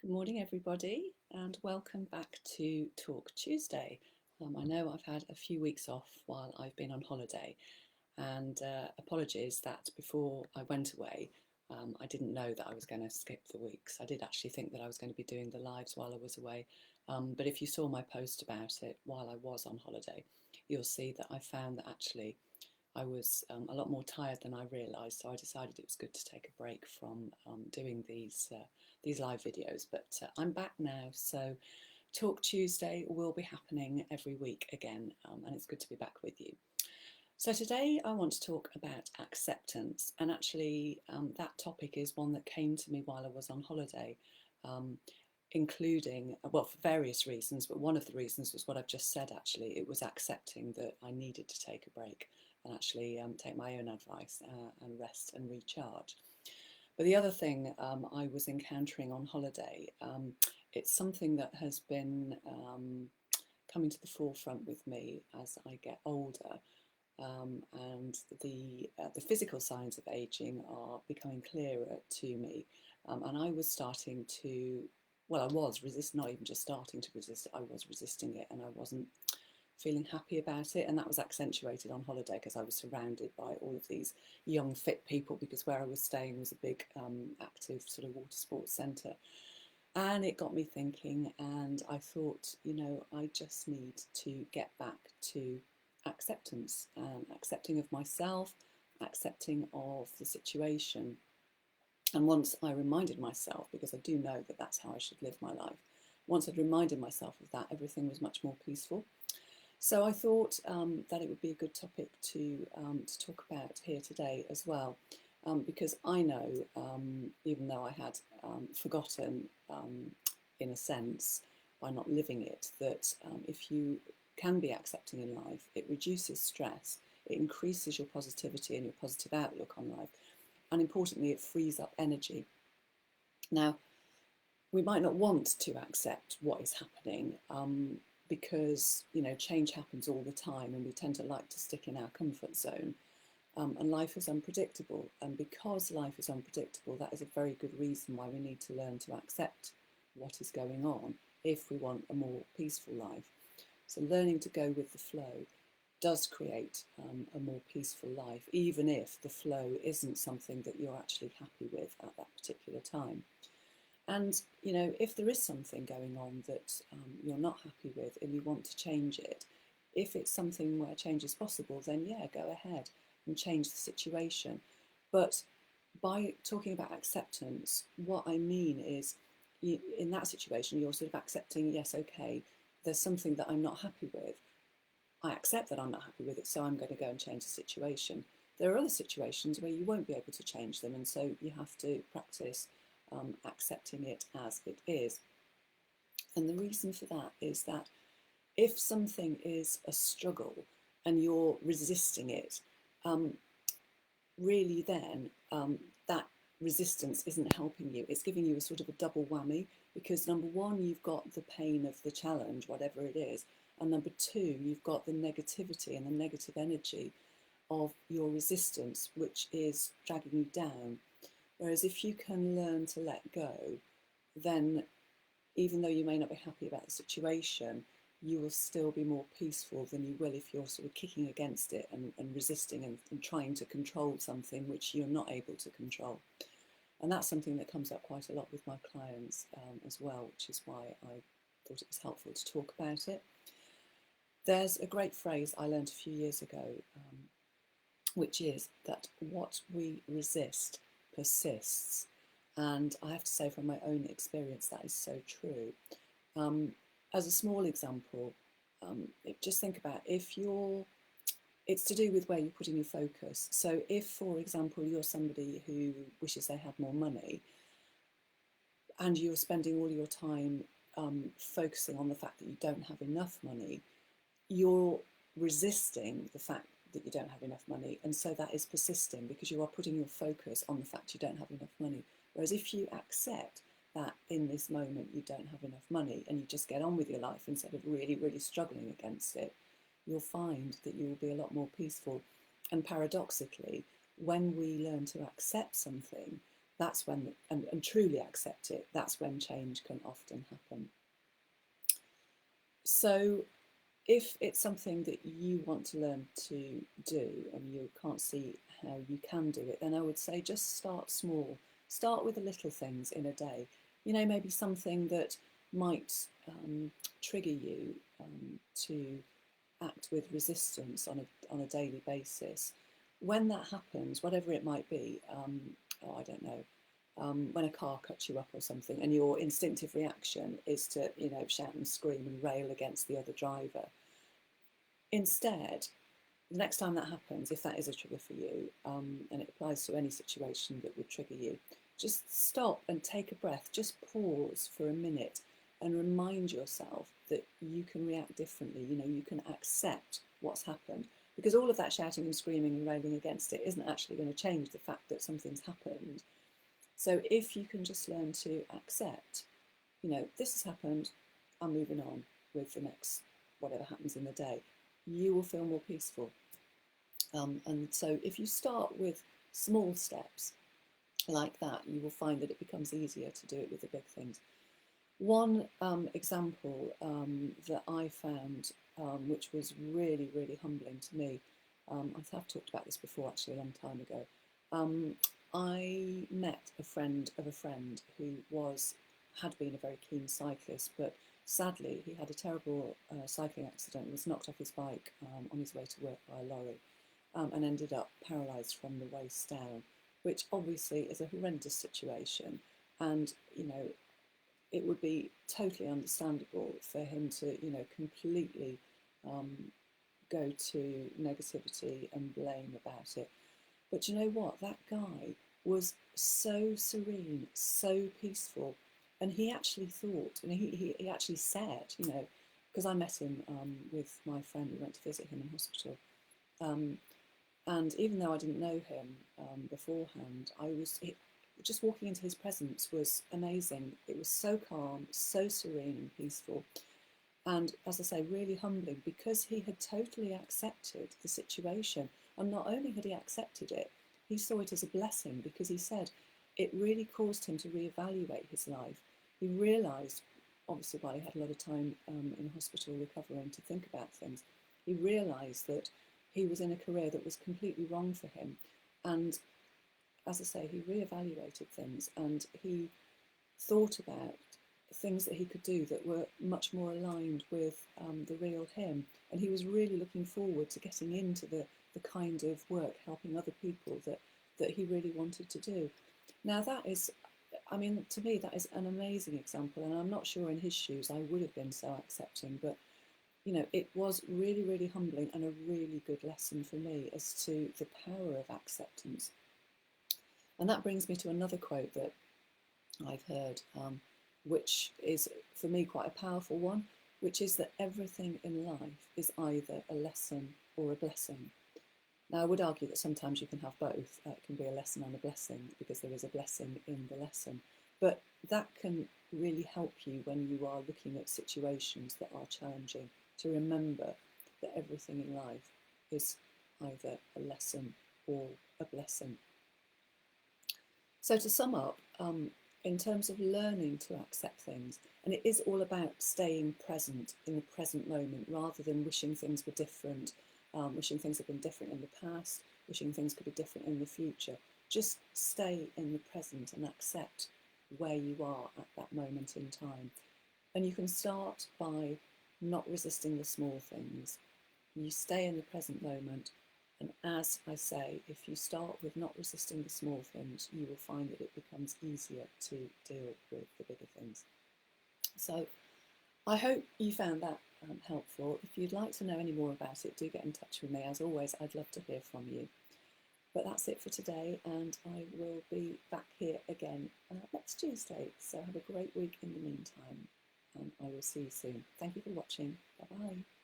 Good morning, everybody, and welcome back to Talk Tuesday. I know I've had a few weeks off while I've been on holiday, and apologies that before I went away, I didn't know that I was going to skip the weeks. I did actually think that I was going to be doing the lives while I was away, but if you saw my post about it while I was on holiday, you'll see that I found that actually I was a lot more tired than I realised, so I decided it was good to take a break from doing these live videos. But I'm back now, so Talk Tuesday will be happening every week again, and it's good to be back with you. So today I want to talk about acceptance, and actually that topic is one that came to me while I was on holiday. Including, well, for various reasons, but one of the reasons was what I've just said. Actually, it was accepting that I needed to take a break and actually take my own advice and rest and recharge. But the other thing I was encountering on holiday, it's something that has been coming to the forefront with me as I get older, and the physical signs of aging are becoming clearer to me, and I was starting to, well, I was not even just starting to resist it, I was resisting it, and I wasn't feeling happy about it. And that was accentuated on holiday because I was surrounded by all of these young, fit people, because where I was staying was a big, active sort of water sports centre. And it got me thinking, and I thought, I just need to get back to acceptance, accepting of myself, accepting of the situation. And once I reminded myself, because I do know that that's how I should live my life, once I'd reminded myself of that, everything was much more peaceful. So I thought that it would be a good topic to talk about here today as well, because I know, even though I had forgotten, in a sense, by not living it, that if you can be accepting in life, it reduces stress, it increases your positivity and your positive outlook on life, and importantly, it frees up energy. Now, we might not want to accept what is happening, because change happens all the time, and we tend to like to stick in our comfort zone. And life is unpredictable, and because life is unpredictable, that is a very good reason why we need to learn to accept what is going on if we want a more peaceful life. So learning to go with the flow does create a more peaceful life, even if the flow isn't something that you're actually happy with at that particular time. And if there is something going on that you're not happy with and you want to change it, if it's something where change is possible, then yeah, go ahead and change the situation. But by talking about acceptance, what I mean is, in that situation, you're sort of accepting, yes, okay, there's something that I'm not happy with. I accept that I'm not happy with it, so I'm going to go and change the situation. There are other situations where you won't be able to change them, and so you have to practice accepting it as it is. And the reason for that is that if something is a struggle and you're resisting it, really then that resistance isn't helping you. It's giving you a sort of a double whammy, because number one, you've got the pain of the challenge, whatever it is, and number two, you've got the negativity and the negative energy of your resistance, which is dragging you down. Whereas if you can learn to let go, then even though you may not be happy about the situation, you will still be more peaceful than you will if you're sort of kicking against it and resisting and trying to control something which you're not able to control. And that's something that comes up quite a lot with my clients as well, which is why I thought it was helpful to talk about it. There's a great phrase I learned a few years ago, which is that what we resist persists. And I have to say, from my own experience, that is so true. As a small example, just think about it's to do with where you're putting your focus. So if, for example, you're somebody who wishes they had more money, and you're spending all your time focusing on the fact that you don't have enough money, you're resisting the fact that you don't have enough money, and so that is persisting because you are putting your focus on the fact you don't have enough money. Whereas if you accept that in this moment you don't have enough money and you just get on with your life instead of really, really struggling against it, you'll find that you will be a lot more peaceful. And paradoxically, when we learn to accept something, that's when, and truly accept it, that's when change can often happen. So if it's something that you want to learn to do and you can't see how you can do it, then I would say just start small. Start with the little things in a day. You know, maybe something that might trigger you to act with resistance on a daily basis. When that happens, whatever it might be, I don't know, when a car cuts you up or something, and your instinctive reaction is to, you know, shout and scream and rail against the other driver. Instead, the next time that happens, if that is a trigger for you, and it applies to any situation that would trigger you, just stop and take a breath, just pause for a minute and remind yourself that you can react differently. You know, you can accept what's happened, because all of that shouting and screaming and railing against it isn't actually going to change the fact that something's happened. So if you can just learn to accept, you know, this has happened, I'm moving on with the next, whatever happens in the day, you will feel more peaceful. And so if you start with small steps like that, you will find that it becomes easier to do it with the big things. One example that I found, which was really, really humbling to me, I have talked about this before actually a long time ago. I met a friend of a friend who had been a very keen cyclist, but sadly he had a terrible cycling accident, was knocked off his bike on his way to work by a lorry, and ended up paralysed from the waist down, which obviously is a horrendous situation. And, you know, it would be totally understandable for him to, you know, completely go to negativity and blame about it. But you know what? That guy was so serene, so peaceful. And he actually thought, and he actually said, you know, because I met him with my friend, we went to visit him in hospital. And even though I didn't know him beforehand, just walking into his presence was amazing. It was so calm, so serene and peaceful. And as I say, really humbling, because he had totally accepted the situation. And not only had he accepted it, he saw it as a blessing, because he said it really caused him to reevaluate his life. He realised, obviously while he had a lot of time in hospital recovering to think about things, he realised that he was in a career that was completely wrong for him. And as I say, he reevaluated things, and he thought about things that he could do that were much more aligned with the real him. And he was really looking forward to getting into the kind of work, helping other people that he really wanted to do. Now that is, I mean, to me, that is an amazing example. And I'm not sure in his shoes I would have been so accepting, but you know, it was really, really humbling and a really good lesson for me as to the power of acceptance. And that brings me to another quote that I've heard, which is for me quite a powerful one, which is that everything in life is either a lesson or a blessing. Now, I would argue that sometimes you can have both. It can be a lesson and a blessing, because there is a blessing in the lesson. But that can really help you when you are looking at situations that are challenging, to remember that everything in life is either a lesson or a blessing. So to sum up, in terms of learning to accept things, and it is all about staying present in the present moment, rather than wishing things were different, wishing things had been different in the past, wishing things could be different in the future. Just stay in the present and accept where you are at that moment in time. And you can start by not resisting the small things. You stay in the present moment. And as I say, if you start with not resisting the small things, you will find that it becomes easier to deal with the bigger things. So I hope you found that helpful. If you'd like to know any more about it, do get in touch with me. As always, I'd love to hear from you. But that's it for today, and I will be back here again next Tuesday. So have a great week in the meantime, and I will see you soon. Thank you for watching. Bye-bye.